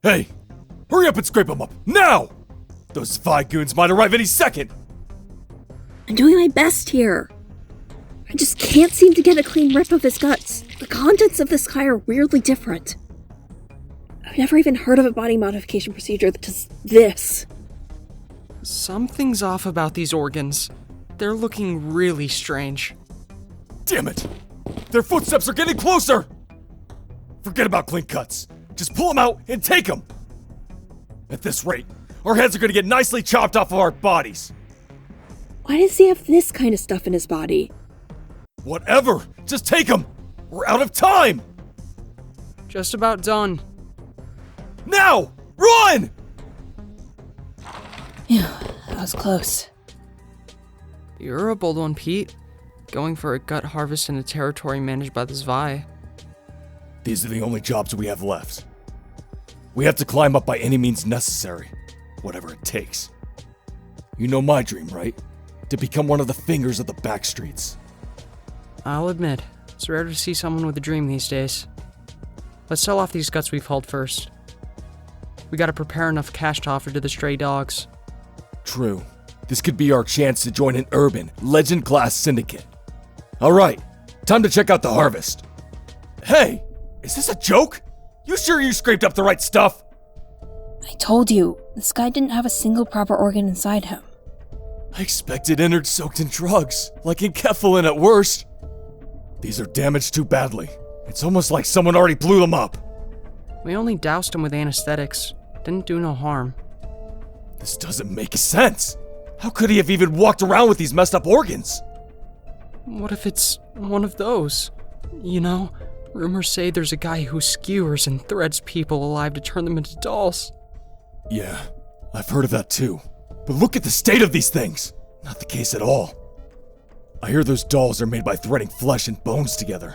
Hey! Hurry up and scrape them up, now! Those Vi goons might arrive any second! I'm doing my best here. I just can't seem to get a clean rip of his guts. The contents of this kai are weirdly different. I've never even heard of a body modification procedure that does this. Something's off about these organs. They're looking really strange. Damn it! Their footsteps are getting closer! Forget about clean cuts. Just pull them out and take them! At this rate, our heads are gonna get nicely chopped off of our bodies. Why does he have this kind of stuff in his body? Whatever! Just take them! We're out of time! Just about done. Now! Run! Yeah, that was close. You're a bold one, Pete. Going for a gut harvest in a territory managed by this Vi. These are the only jobs we have left. We have to climb up by any means necessary, whatever it takes. You know my dream, right? To become one of the fingers of the backstreets. I'll admit, it's rare to see someone with a dream these days. Let's sell off these guts we've hauled first. We gotta prepare enough cash to offer to the stray dogs. True. This could be our chance to join an urban, legend-class syndicate. Alright, time to check out the harvest. Hey, is this a joke? You sure you scraped up the right stuff? I told you, this guy didn't have a single proper organ inside him. I expected innards soaked in drugs, like enkephalin at worst. These are damaged too badly. It's almost like someone already blew them up. We only doused him with anesthetics. Didn't do no harm. This doesn't make sense. How could he have even walked around with these messed up organs? What if it's one of those? You know, rumors say there's a guy who skewers and threads people alive to turn them into dolls. Yeah, I've heard of that too. But look at the state of these things. Not the case at all. I hear those dolls are made by threading flesh and bones together.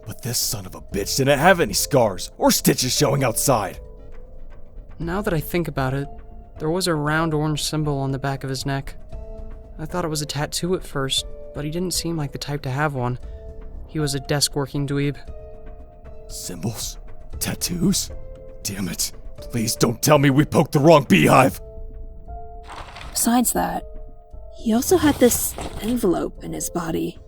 But this son of a bitch didn't have any scars or stitches showing outside. Now that I think about it, there was a round orange symbol on the back of his neck. I thought it was a tattoo at first, but he didn't seem like the type to have one. He was a desk-working dweeb. Symbols? Tattoos? Damn it. Please don't tell me we poked the wrong beehive. Besides that, he also had this envelope in his body.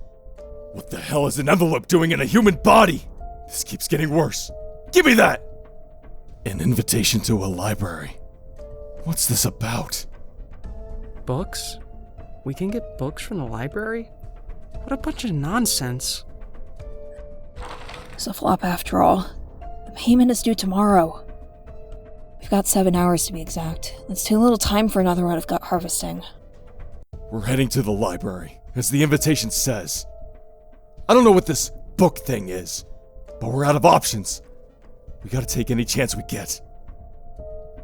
What the hell is an envelope doing in a human body? This keeps getting worse. Give me that! An invitation to a library. What's this about? Books? We can get books from the library? What a bunch of nonsense. It's a flop after all. The payment is due tomorrow. We've got 7 hours to be exact. That's too little time for another round of gut harvesting. We're heading to the library, as the invitation says. I don't know what this book thing is, but we're out of options. We gotta take any chance we get.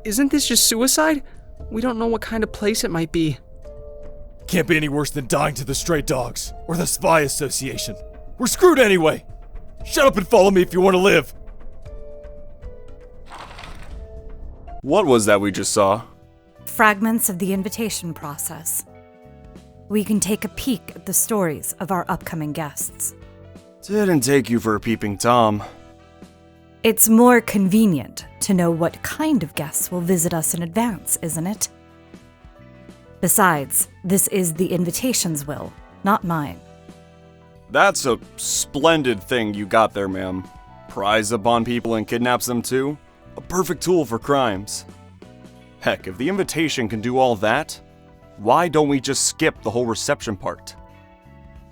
Isn't this just suicide? We don't know what kind of place it might be. Can't be any worse than dying to the stray dogs, or the Spy Association. We're screwed anyway! Shut up and follow me if you want to live! What was that we just saw? Fragments of the invitation process. We can take a peek at the stories of our upcoming guests. Didn't take you for a peeping Tom. It's more convenient to know what kind of guests will visit us in advance, isn't it? Besides, this is the invitation's will, not mine. That's a splendid thing you got there, ma'am. Pries upon people and kidnaps them too? A perfect tool for crimes. Heck, if the invitation can do all that, why don't we just skip the whole reception part?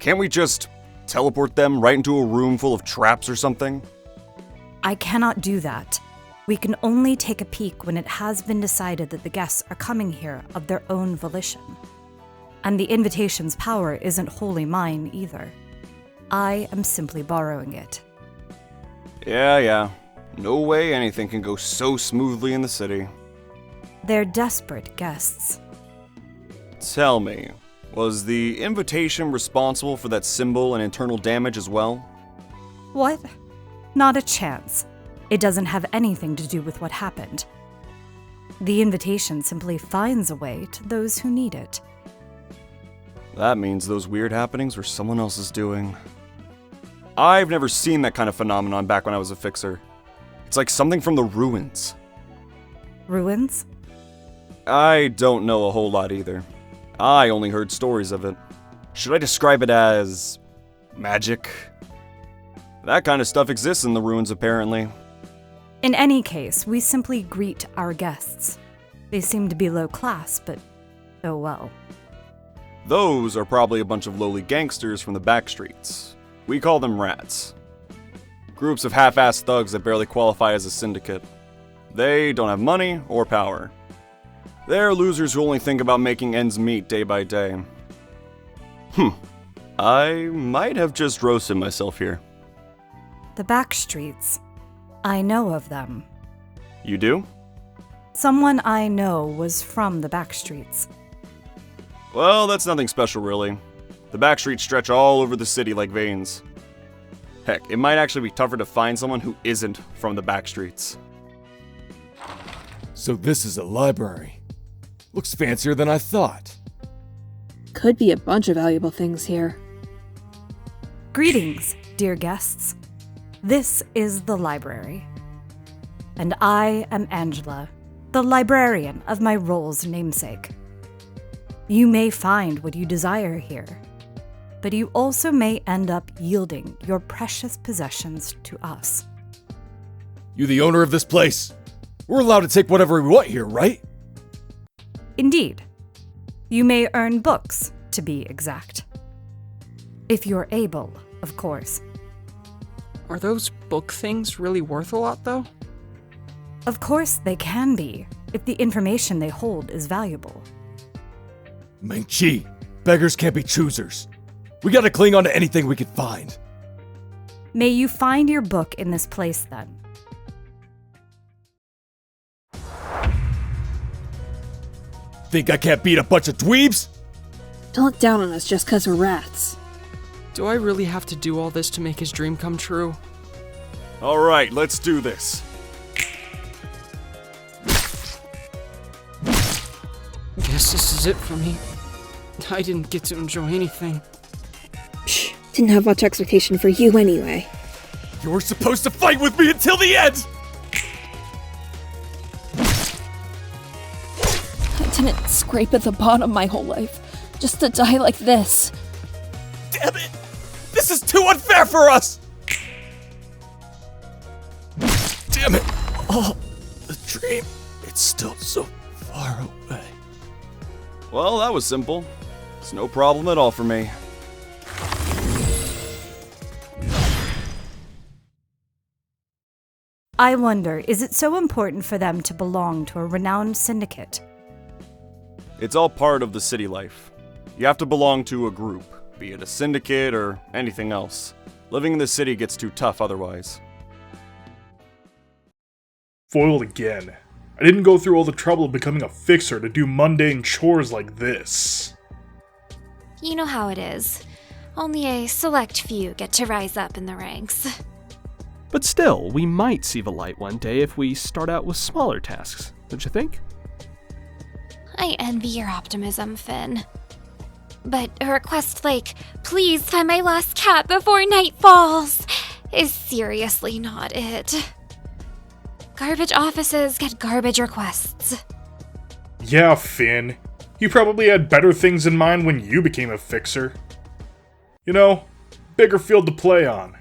Can't we just teleport them right into a room full of traps or something? I cannot do that. We can only take a peek when it has been decided that the guests are coming here of their own volition. And the invitation's power isn't wholly mine either. I am simply borrowing it. Yeah. No way anything can go so smoothly in the city. They're desperate guests. Tell me, was the invitation responsible for that symbol and internal damage as well? What? Not a chance. It doesn't have anything to do with what happened. The invitation simply finds a way to those who need it. That means those weird happenings were someone else's doing. I've never seen that kind of phenomenon back when I was a fixer. It's like something from the ruins. Ruins? I don't know a whole lot either. I only heard stories of it. Should I describe it as magic? That kind of stuff exists in the ruins, apparently. In any case, we simply greet our guests. They seem to be low class, but oh well. Those are probably a bunch of lowly gangsters from the back streets. We call them rats. Groups of half-assed thugs that barely qualify as a syndicate. They don't have money or power. They're losers who only think about making ends meet day by day. I might have just roasted myself here. The back streets. I know of them. You do? Someone I know was from the back streets. Well, that's nothing special, really. The back streets stretch all over the city like veins. Heck, it might actually be tougher to find someone who isn't from the back streets. So this is a library. Looks fancier than I thought. Could be a bunch of valuable things here. Greetings, dear guests. This is the library. And I am Angela, the librarian of my role's namesake. You may find what you desire here, but you also may end up yielding your precious possessions to us. You the owner of this place? We're allowed to take whatever we want here, right? Indeed. You may earn books, to be exact. If you're able, of course. Are those book things really worth a lot, though? Of course they can be, if the information they hold is valuable. Mang-chi, beggars can't be choosers. We gotta cling on to anything we can find. May you find your book in this place, then. Think I can't beat a bunch of dweebs? Don't look down on us just 'cause we're rats. Do I really have to do all this to make his dream come true? Alright, let's do this. Guess this is it for me. I didn't get to enjoy anything. Psh, didn't have much expectation for you anyway. You were supposed to fight with me until the end! I didn't scrape at the bottom my whole life, just to die like this. Damn it! This is too unfair for us! Damn it! Oh, the dream. It's still so far away. Well, that was simple. It's no problem at all for me. I wonder, is it so important for them to belong to a renowned syndicate? It's all part of the city life. You have to belong to a group, be it a syndicate or anything else. Living in the city gets too tough otherwise. Foiled again. I didn't go through all the trouble of becoming a fixer to do mundane chores like this. You know how it is. Only a select few get to rise up in the ranks. But still, we might see the light one day if we start out with smaller tasks, don't you think? I envy your optimism, Finn. But a request like, please find my lost cat before night falls, is seriously not it. Garbage offices get garbage requests. Yeah, Finn. You probably had better things in mind when you became a fixer. You know, bigger field to play on.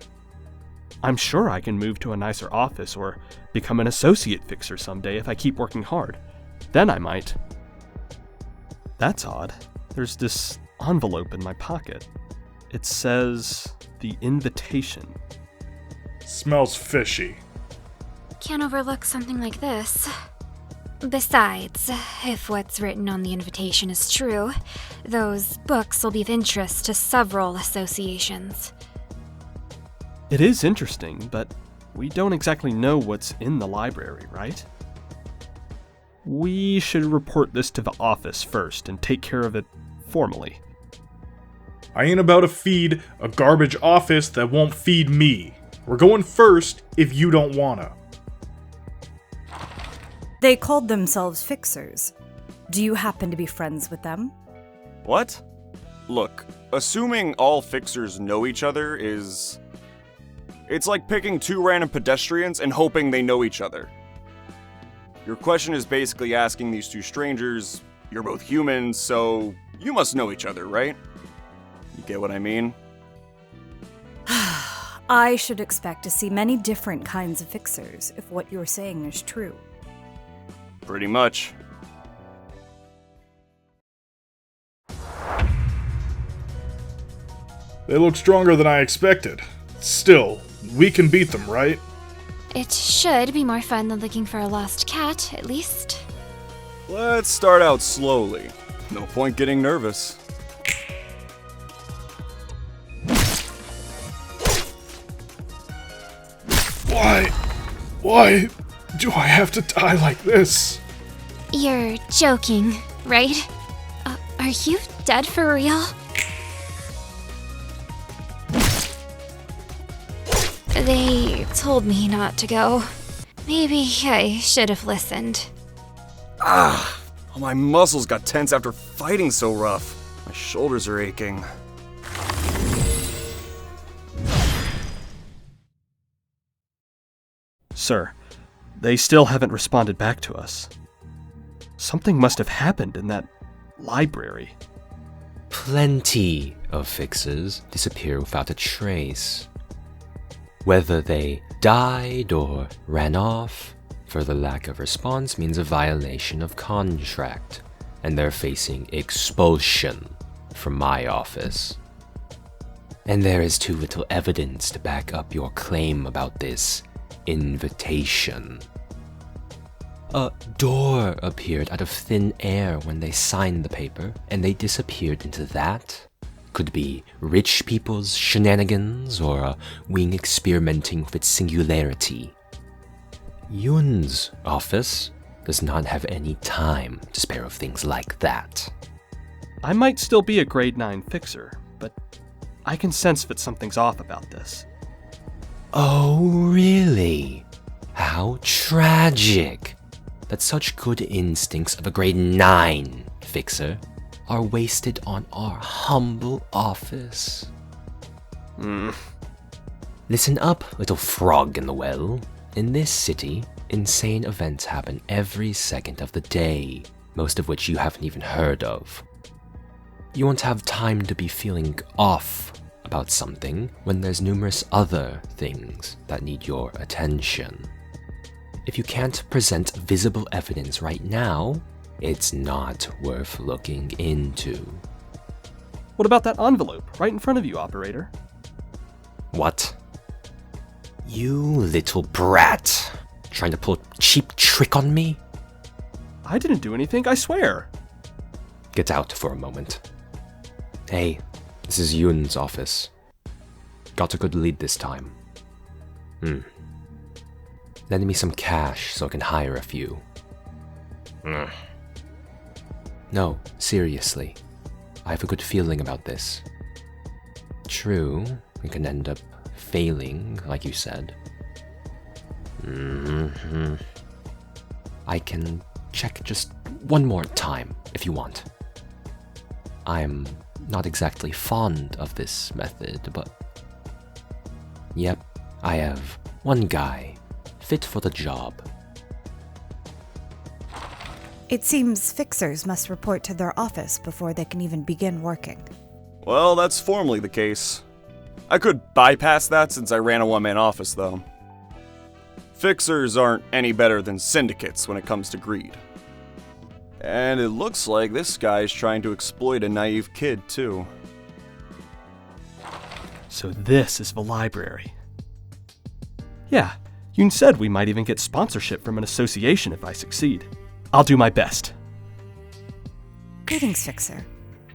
I'm sure I can move to a nicer office or become an associate fixer someday if I keep working hard. Then I might. That's odd. There's this envelope in my pocket. It says, "The invitation." Smells fishy. Can't overlook something like this. Besides, if what's written on the invitation is true, those books will be of interest to several associations. It is interesting, but we don't exactly know what's in the library, right? We should report this to the office first and take care of it formally. I ain't about to feed a garbage office that won't feed me. We're going first if you don't wanna. They called themselves fixers. Do you happen to be friends with them? What? Look, assuming all fixers know each other is... It's like picking two random pedestrians and hoping they know each other. Your question is basically asking these two strangers, you're both humans, so you must know each other, right? You get what I mean? I should expect to see many different kinds of fixers if what you're saying is true. Pretty much. They look stronger than I expected. Still, we can beat them, right? It should be more fun than looking for a lost cat, at least. Let's start out slowly. No point getting nervous. Why do I have to die like this? You're joking, right? Are you dead for real? They told me not to go. Maybe I should have listened. All my muscles got tense after fighting so rough. My shoulders are aching. Sir, they still haven't responded back to us. Something must have happened in that library. Plenty of fixers disappear without a trace. Whether they died or ran off, further lack of response means a violation of contract, and they're facing expulsion from my office. And there is too little evidence to back up your claim about this invitation. A door appeared out of thin air when they signed the paper, and they disappeared into that. Could be rich people's shenanigans, or a wing experimenting with its singularity. Yun's office does not have any time to spare of things like that. I might still be a grade 9 fixer, but I can sense that something's off about this. Oh, really? How tragic that such good instincts of a grade 9 fixer are wasted on our humble office. Listen up, little frog in the well. In this city, insane events happen every second of the day, most of which you haven't even heard of. You won't have time to be feeling off about something when there's numerous other things that need your attention. If you can't present visible evidence right now, it's not worth looking into. What about that envelope right in front of you, operator? What? You little brat! Trying to pull a cheap trick on me? I didn't do anything, I swear. Get out for a moment. Hey, this is Yun's office. Got a good lead this time. Lend me some cash so I can hire a few. No, seriously. I have a good feeling about this. True, it can end up failing, like you said. I can check just one more time, if you want. I'm not exactly fond of this method, but... Yep, I have one guy fit for the job. It seems fixers must report to their office before they can even begin working. Well, that's formally the case. I could bypass that since I ran a one-man office, though. Fixers aren't any better than syndicates when it comes to greed. And it looks like this guy's trying to exploit a naive kid, too. So this is the library. Yeah, Yun said we might even get sponsorship from an association if I succeed. I'll do my best. Greetings, Fixer.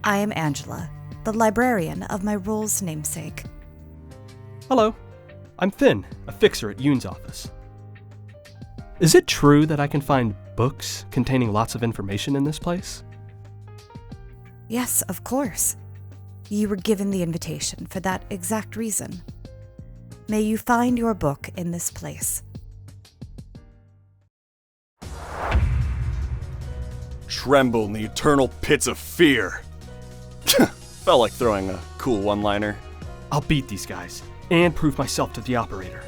I am Angela, the librarian of my role's namesake. Hello, I'm Finn, a fixer at Yun's office. Is it true that I can find books containing lots of information in this place? Yes, of course. You were given the invitation for that exact reason. May you find your book in this place. Tremble in the eternal pits of fear. Felt like throwing a cool one-liner. I'll beat these guys and prove myself to the operator.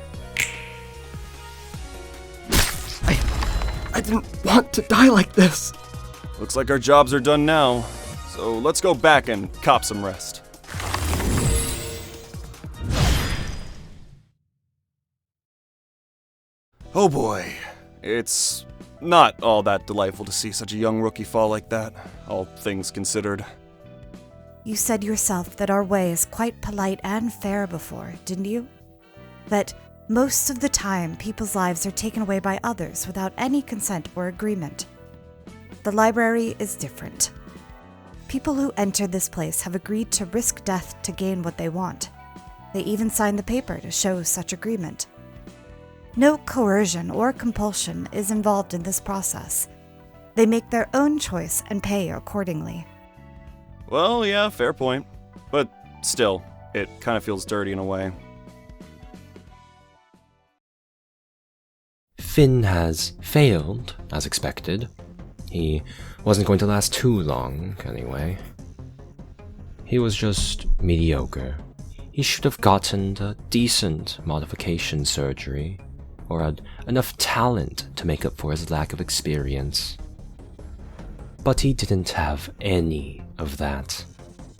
I didn't want to die like this. Looks like our jobs are done now, so let's go back and cop some rest. Oh boy, it's not all that delightful to see such a young rookie fall like that, all things considered. You said yourself that our way is quite polite and fair before, didn't you? That most of the time, people's lives are taken away by others without any consent or agreement. The library is different. People who enter this place have agreed to risk death to gain what they want. They even signed the paper to show such agreement. No coercion or compulsion is involved in this process. They make their own choice and pay accordingly. Well, yeah, fair point. But still, it kind of feels dirty in a way. Finn has failed, as expected. He wasn't going to last too long, anyway. He was just mediocre. He should have gotten a decent modification surgery, or had enough talent to make up for his lack of experience. But he didn't have any of that.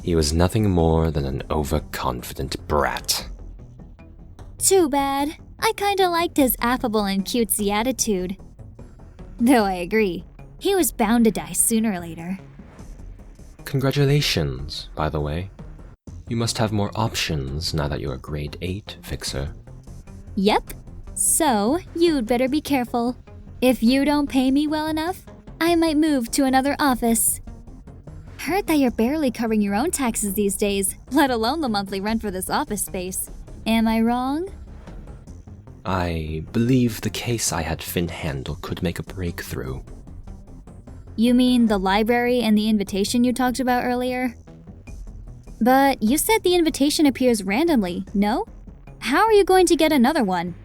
He was nothing more than an overconfident brat. Too bad. I kinda liked his affable and cutesy attitude. Though I agree, he was bound to die sooner or later. Congratulations, by the way. You must have more options now that you're a grade 8 fixer. Yep. So, you'd better be careful. If you don't pay me well enough, I might move to another office. Heard that you're barely covering your own taxes these days, let alone the monthly rent for this office space. Am I wrong? I believe the case I had Finn handle could make a breakthrough. You mean the library and the invitation you talked about earlier? But you said the invitation appears randomly, no? How are you going to get another one?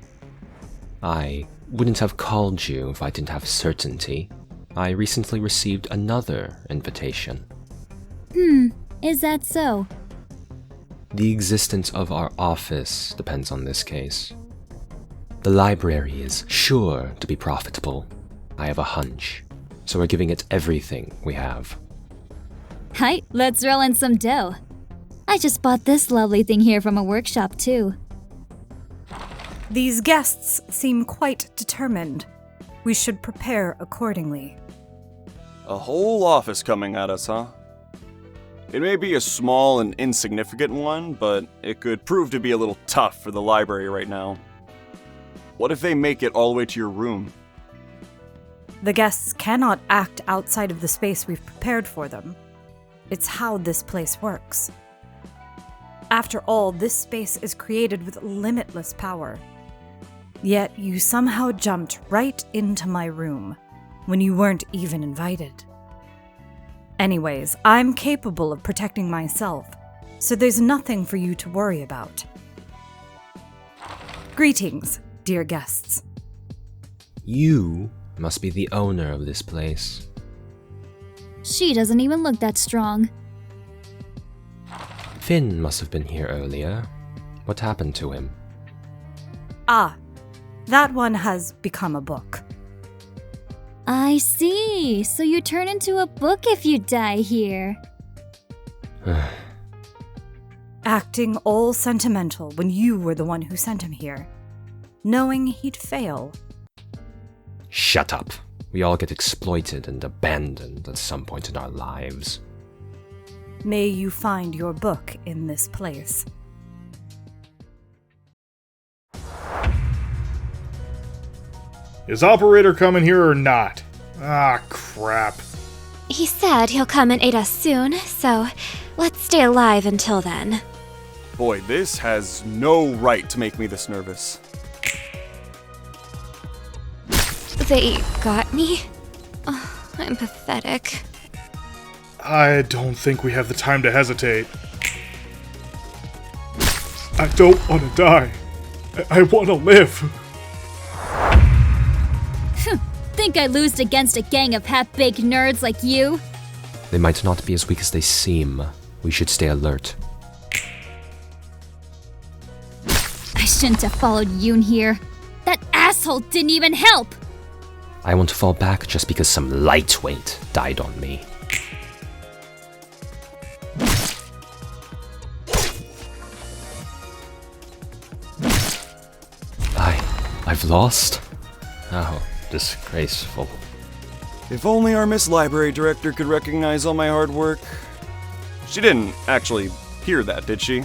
I wouldn't have called you if I didn't have certainty. I recently received another invitation. Is that so? The existence of our office depends on this case. The library is sure to be profitable. I have a hunch, so we're giving it everything we have. Hi, let's roll in some dough. I just bought this lovely thing here from a workshop too. These guests seem quite determined. We should prepare accordingly. A whole office coming at us, huh? It may be a small and insignificant one, but it could prove to be a little tough for the library right now. What if they make it all the way to your room? The guests cannot act outside of the space we've prepared for them. It's how this place works. After all, this space is created with limitless power. Yet you somehow jumped right into my room when you weren't even invited. Anyways, I'm capable of protecting myself, so there's nothing for you to worry about. Greetings, dear guests. You must be the owner of this place. She doesn't even look that strong. Finn must have been here earlier. What happened to him? Ah, that one has become a book. I see. So you turn into a book if you die here. Acting all sentimental when you were the one who sent him here, knowing he'd fail. Shut up. We all get exploited and abandoned at some point in our lives. May you find your book in this place. Is Operator coming here or not? Ah, crap. He said he'll come and aid us soon, so let's stay alive until then. Boy, this has no right to make me this nervous. They got me? Oh, I'm pathetic. I don't think we have the time to hesitate. I don't want to die. I want to live. Think I lose against a gang of half-baked nerds like you? They might not be as weak as they seem. We should stay alert. I shouldn't have followed Yoon here. That asshole didn't even help! I won't fall back just because some lightweight died on me. I've lost? How disgraceful. If only our Miss Library Director could recognize all my hard work. She didn't actually hear that, did she?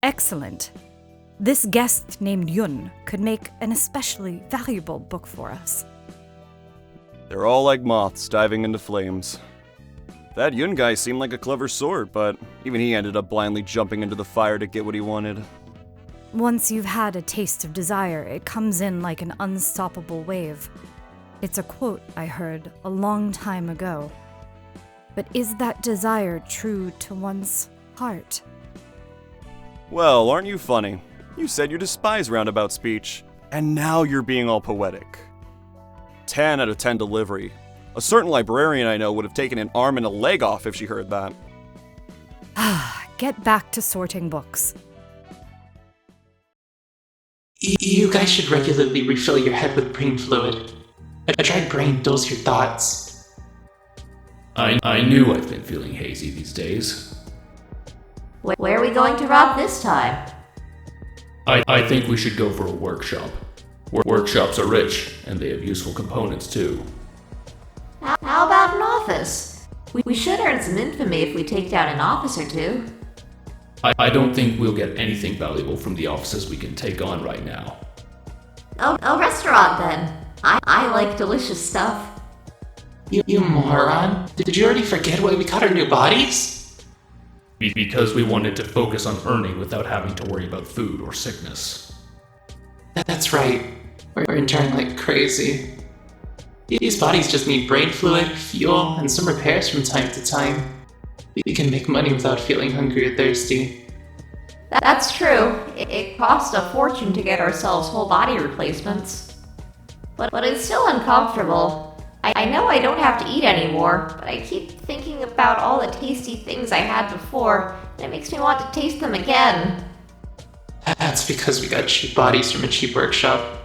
Excellent. This guest named Yun could make an especially valuable book for us. They're all like moths diving into flames. That Yun guy seemed like a clever sort, but even he ended up blindly jumping into the fire to get what he wanted. Once you've had a taste of desire, it comes in like an unstoppable wave. It's a quote I heard a long time ago. But is that desire true to one's heart? Well, aren't you funny? You said you despise roundabout speech, and now you're being all poetic. 10 out of 10 delivery. A certain librarian I know would have taken an arm and a leg off if she heard that. Get back to sorting books. You guys should regularly refill your head with brain fluid. A dried brain dulls your thoughts. I knew I've been feeling hazy these days. Where are we going to rob this time? I think we should go for a workshop. Workshops are rich, and they have useful components too. How about an office? We should earn some infamy if we take down an office or two. I don't think we'll get anything valuable from the offices we can take on right now. A restaurant then. I like delicious stuff. You moron. Did you already forget why we got our new bodies? Because we wanted to focus on earning without having to worry about food or sickness. That's right. We're enduring like crazy. These bodies just need brain fluid, fuel, and some repairs from time to time. We can make money without feeling hungry or thirsty. That's true. It costs a fortune to get ourselves whole body replacements. But it's still uncomfortable. I know I don't have to eat anymore, but I keep thinking about all the tasty things I had before, and it makes me want to taste them again. That's because we got cheap bodies from a cheap workshop.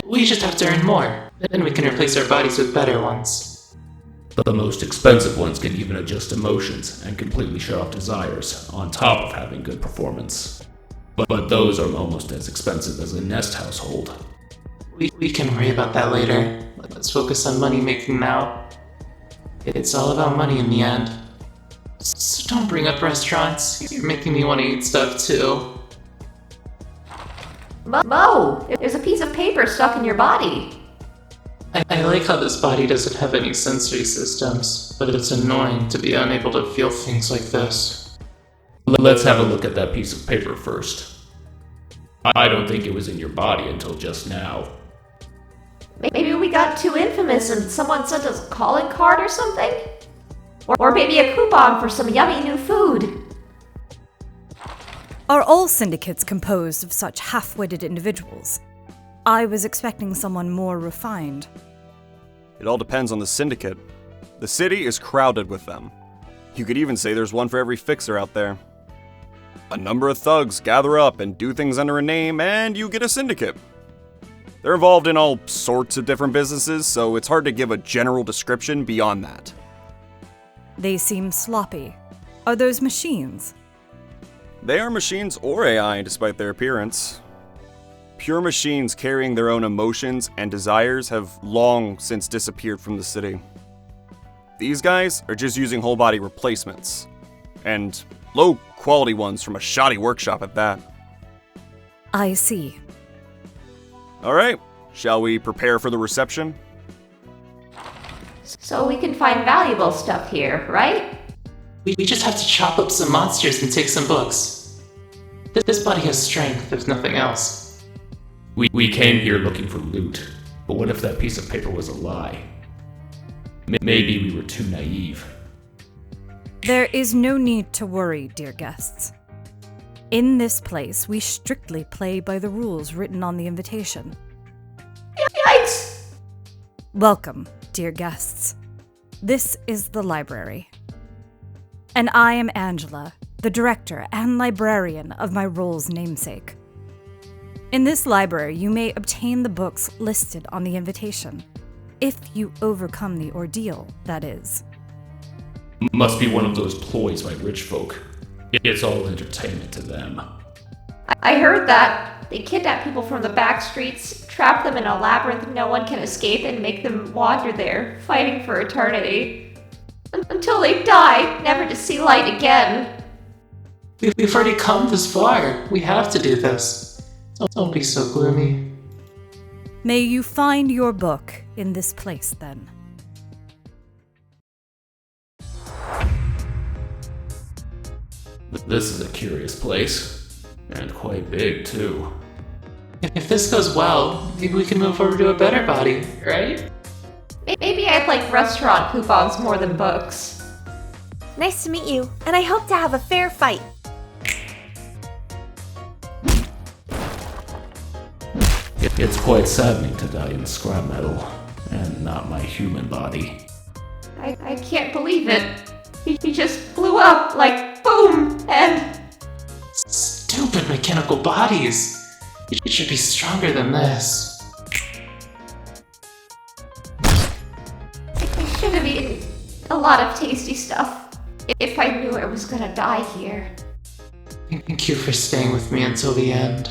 We just have to earn more, then we can replace our bodies with better ones. The most expensive ones can even adjust emotions and completely shut off desires, on top of having good performance. But those are almost as expensive as a nest household. We can worry about that later. Let's focus on money making now. It's all about money in the end. So don't bring up restaurants. You're making me want to eat stuff too. Mo! There's a piece of paper stuck in your body. I like how this body doesn't have any sensory systems, but it's annoying to be unable to feel things like this. Let's have a look at that piece of paper first. I don't think it was in your body until just now. Maybe we got too infamous and someone sent us a calling card or something? Or maybe a coupon for some yummy new food. Are all syndicates composed of such half-witted individuals? I was expecting someone more refined. It all depends on the syndicate. The city is crowded with them. You could even say there's one for every fixer out there. A number of thugs gather up and do things under a name, and you get a syndicate. They're involved in all sorts of different businesses, so it's hard to give a general description beyond that. They seem sloppy. Are those machines? They are machines or AI, despite their appearance. Pure machines carrying their own emotions and desires have long since disappeared from the city. These guys are just using whole body replacements, and low quality ones from a shoddy workshop at that. I see. Alright, shall we prepare for the reception? So we can find valuable stuff here, right? We just have to chop up some monsters and take some books. This body has strength, if nothing else. We came here looking for loot, but what if that piece of paper was a lie? Maybe we were too naive. There is no need to worry, dear guests. In this place, we strictly play by the rules written on the invitation. Yikes! Welcome, dear guests. This is the library. And I am Angela, the director and librarian of my role's namesake. In this library, you may obtain the books listed on the invitation, if you overcome the ordeal, that is. Must be one of those ploys by rich folk. It's all entertainment to them. I heard that. They kidnap people from the back streets, trap them in a labyrinth no one can escape, and make them wander there, fighting for eternity. Until they die, never to see light again. We've already come this far. We have to do this. Don't be so gloomy. May you find your book in this place, then. This is a curious place. And quite big, too. If this goes well, maybe we can move over to a better body, right? Maybe I'd like restaurant coupons more than books. Nice to meet you, and I hope to have a fair fight. It's quite saddening to die in scrap metal, and not my human body. I can't believe it. He just blew up, like, boom, and... Stupid mechanical bodies. It should be stronger than this. I should have eaten a lot of tasty stuff if I knew I was gonna die here. Thank you for staying with me until the end.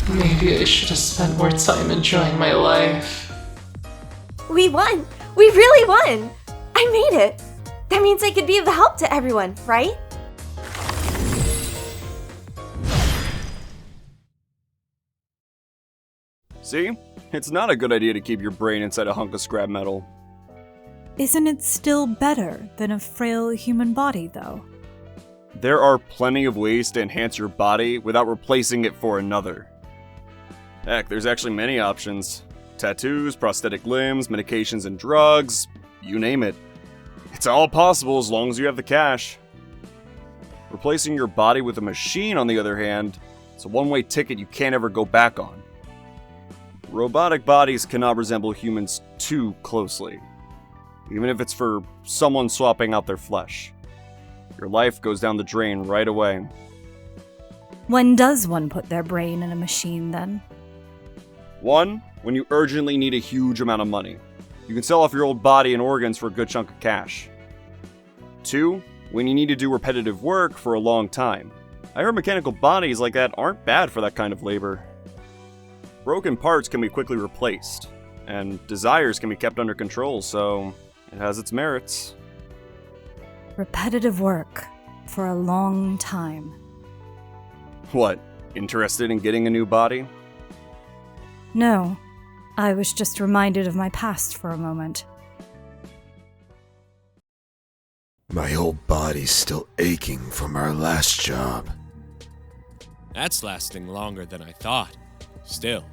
Maybe I should have spent more time enjoying my life. We won! We really won! I made it! That means I could be of help to everyone, right? See? It's not a good idea to keep your brain inside a hunk of scrap metal. Isn't it still better than a frail human body, though? There are plenty of ways to enhance your body without replacing it for another. Heck, there's actually many options. Tattoos, prosthetic limbs, medications and drugs, you name it. It's all possible as long as you have the cash. Replacing your body with a machine, on the other hand, it's a one-way ticket you can't ever go back on. Robotic bodies cannot resemble humans too closely, even if it's for someone swapping out their flesh. Your life goes down the drain right away. When does one put their brain in a machine, then? 1, when you urgently need a huge amount of money. You can sell off your old body and organs for a good chunk of cash. 2, when you need to do repetitive work for a long time. I heard mechanical bodies like that aren't bad for that kind of labor. Broken parts can be quickly replaced, and desires can be kept under control, so it has its merits. Repetitive work for a long time. What, interested in getting a new body? No, I was just reminded of my past for a moment. My old body's still aching from our last job. That's lasting longer than I thought. Still,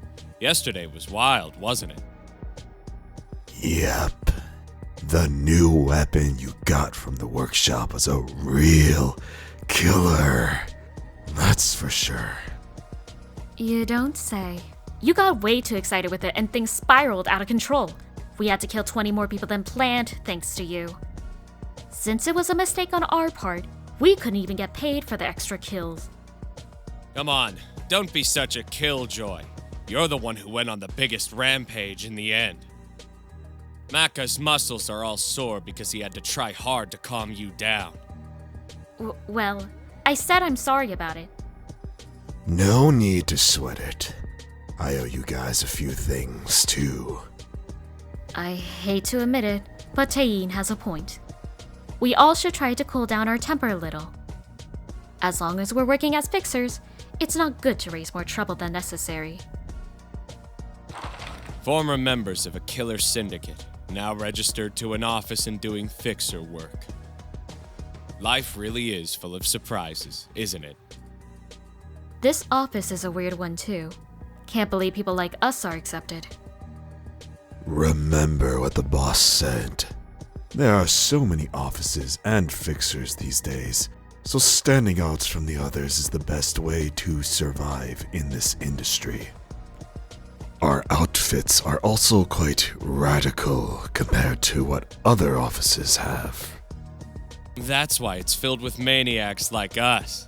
yesterday was wild, wasn't it? Yep. The new weapon you got from the workshop was a real killer. That's for sure. You don't say. You got way too excited with it and things spiraled out of control. We had to kill 20 more people than planned, thanks to you. Since it was a mistake on our part, we couldn't even get paid for the extra kills. Come on, don't be such a killjoy. You're the one who went on the biggest rampage in the end. Maka's muscles are all sore because he had to try hard to calm you down. Well, I said I'm sorry about it. No need to sweat it. I owe you guys a few things, too. I hate to admit it, but Taein has a point. We all should try to cool down our temper a little. As long as we're working as fixers, it's not good to raise more trouble than necessary. Former members of a killer syndicate, now registered to an office and doing fixer work. Life really is full of surprises, isn't it? This office is a weird one too. Can't believe people like us are accepted. Remember what the boss said. There are so many offices and fixers these days, so standing out from the others is the best way to survive in this industry. Our outfits are also quite radical compared to what other offices have. That's why it's filled with maniacs like us.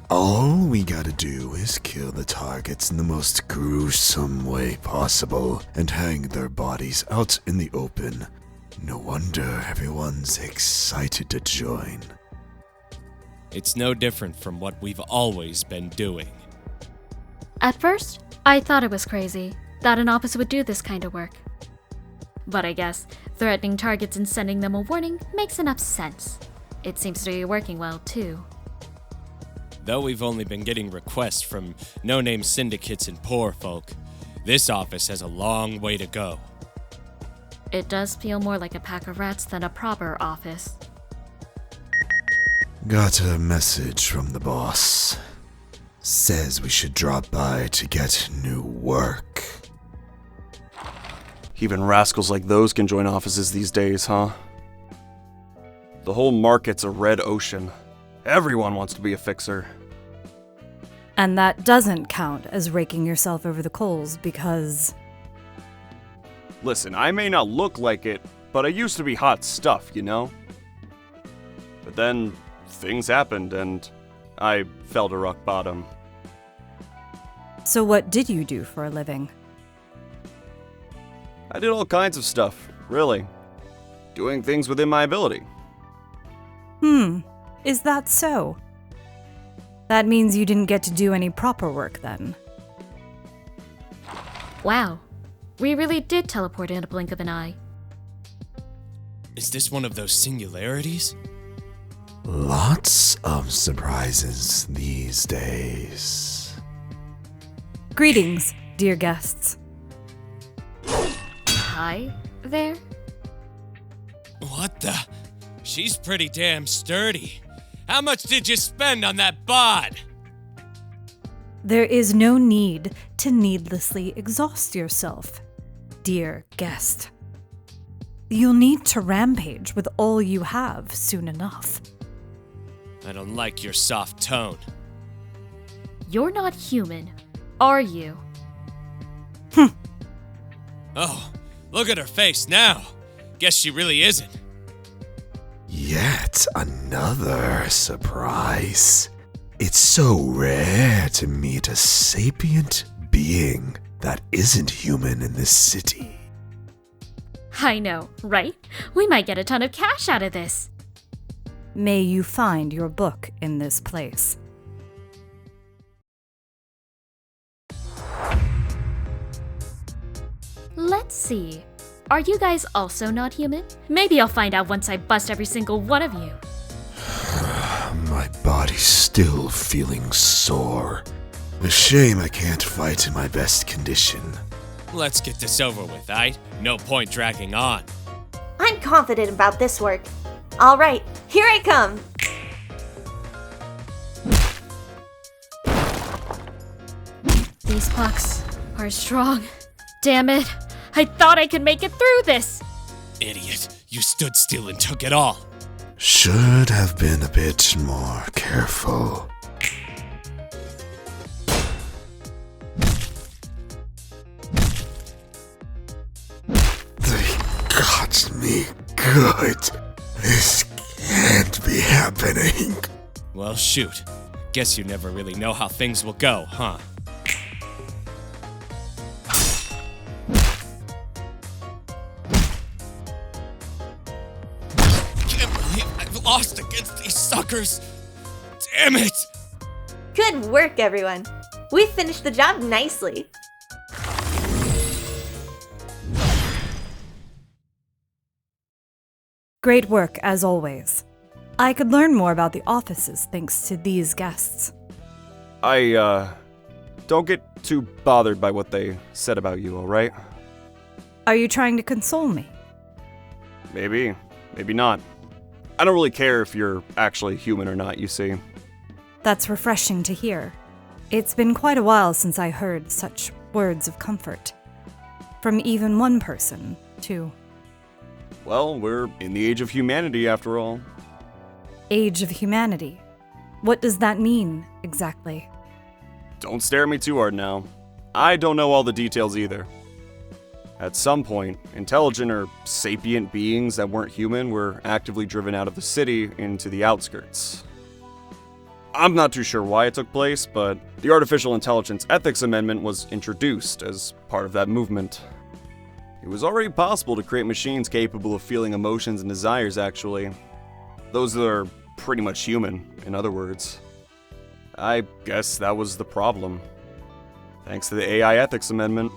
All we gotta do is kill the targets in the most gruesome way possible and hang their bodies out in the open. No wonder everyone's excited to join. It's no different from what we've always been doing. At first, I thought it was crazy that an office would do this kind of work. But I guess threatening targets and sending them a warning makes enough sense. It seems to be working well, too. Though we've only been getting requests from no-name syndicates and poor folk, this office has a long way to go. It does feel more like a pack of rats than a proper office. Got a message from the boss. Says we should drop by to get new work. Even rascals like those can join offices these days, huh? The whole market's a red ocean. Everyone wants to be a fixer. And that doesn't count as raking yourself over the coals because... Listen, I may not look like it, but I used to be hot stuff, you know? But then, things happened and I fell to rock bottom. So what did you do for a living? I did all kinds of stuff, really. Doing things within my ability. Is that so? That means you didn't get to do any proper work then. Wow. We really did teleport in a blink of an eye. Is this one of those singularities? Lots of surprises these days. Greetings, dear guests. Hi there? What the? She's pretty damn sturdy. How much did you spend on that bod? There is no need to needlessly exhaust yourself, dear guest. You'll need to rampage with all you have soon enough. I don't like your soft tone. You're not human, are you? Oh, look at her face now. Guess she really isn't. Yet another surprise. It's so rare to meet a sapient being that isn't human in this city. I know, right? We might get a ton of cash out of this. May you find your book in this place. Let's see. Are you guys also not human? Maybe I'll find out once I bust every single one of you. My body's still feeling sore. A shame I can't fight in my best condition. Let's get this over with, aight? No point dragging on. I'm confident about this work. All right, here I come. These pucks are strong. Damn it. I thought I could make it through this. Idiot, you stood still and took it all. Should have been a bit more careful. They got me good. This can't be happening. Well, shoot. Guess you never really know how things will go, huh? Lost against these suckers. Damn it! Good work, everyone. We finished the job nicely. Great work, as always. I could learn more about the offices thanks to these guests. Don't get too bothered by what they said about you, alright? Are you trying to console me? Maybe. Maybe not. I don't really care if you're actually human or not, you see. That's refreshing to hear. It's been quite a while since I heard such words of comfort. From even one person, too. Well, we're in the age of humanity after all. Age of humanity. What does that mean, exactly? Don't stare at me too hard now. I don't know all the details either. At some point, intelligent or sapient beings that weren't human were actively driven out of the city into the outskirts. I'm not too sure why it took place, but the Artificial Intelligence Ethics Amendment was introduced as part of that movement. It was already possible to create machines capable of feeling emotions and desires, actually. Those that are pretty much human, in other words. I guess that was the problem. Thanks to the AI Ethics Amendment,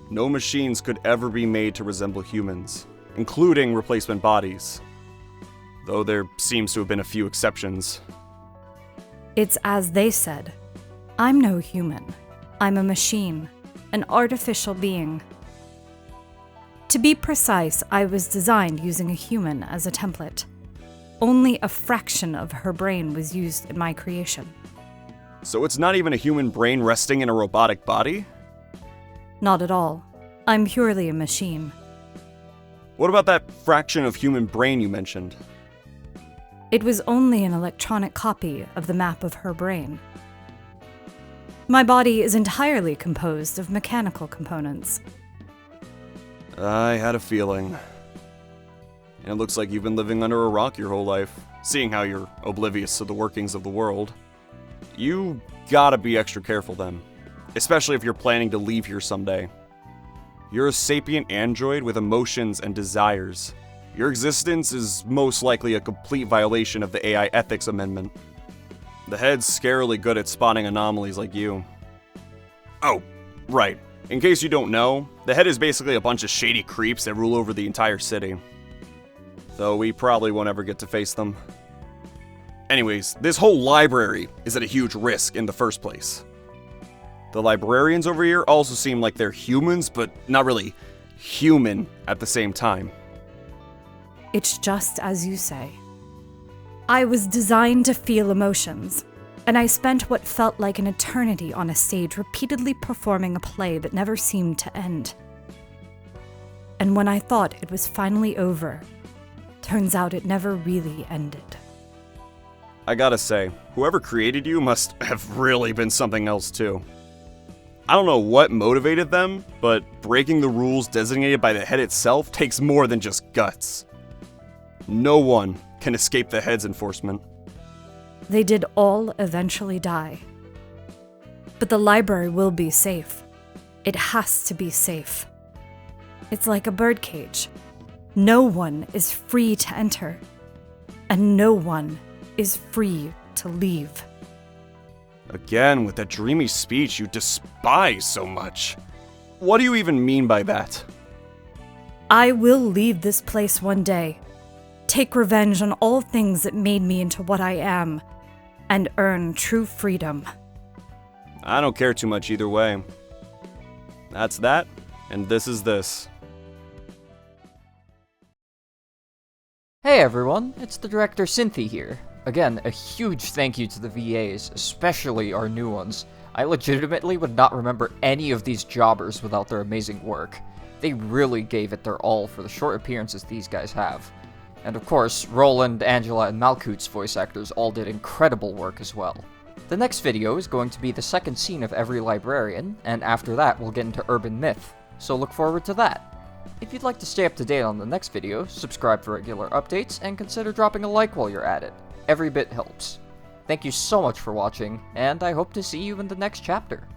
no machines could ever be made to resemble humans, including replacement bodies. Though there seems to have been a few exceptions. It's as they said. I'm no human. I'm a machine, an artificial being. To be precise, I was designed using a human as a template. Only a fraction of her brain was used in my creation. So it's not even a human brain resting in a robotic body? Not at all. I'm purely a machine. What about that fraction of human brain you mentioned? It was only an electronic copy of the map of her brain. My body is entirely composed of mechanical components. I had a feeling. And it looks like you've been living under a rock your whole life, seeing how you're oblivious to the workings of the world. You gotta be extra careful then, especially if you're planning to leave here someday. You're a sapient android with emotions and desires. Your existence is most likely a complete violation of the AI Ethics Amendment. The head's scarily good at spotting anomalies like you. Oh, right. In case you don't know, the head is basically a bunch of shady creeps that rule over the entire city. Though we probably won't ever get to face them. Anyways, this whole library is at a huge risk in the first place. The librarians over here also seem like they're humans, but not really human at the same time. It's just as you say. I was designed to feel emotions, and I spent what felt like an eternity on a stage repeatedly performing a play that never seemed to end. And when I thought it was finally over, turns out it never really ended. I gotta say, whoever created you must have really been something else too. I don't know what motivated them, but breaking the rules designated by the head itself takes more than just guts. No one can escape the head's enforcement. They did all eventually die. But the library will be safe. It has to be safe. It's like a birdcage. No one is free to enter, and no one is free to leave. Again, with that dreamy speech you despise so much. What do you even mean by that? I will leave this place one day, take revenge on all things that made me into what I am, and earn true freedom. I don't care too much either way. That's that, and this is this. Hey everyone, it's the director Cynthia here. Again, a huge thank you to the VAs, especially our new ones. I legitimately would not remember any of these jobbers without their amazing work. They really gave it their all for the short appearances these guys have. And of course, Roland, Angela, and Malkuth's voice actors all did incredible work as well. The next video is going to be the second scene of Every Librarian, and after that we'll get into Urban Myth, so look forward to that. If you'd like to stay up to date on the next video, subscribe for regular updates, and consider dropping a like while you're at it. Every bit helps. Thank you so much for watching, and I hope to see you in the next chapter.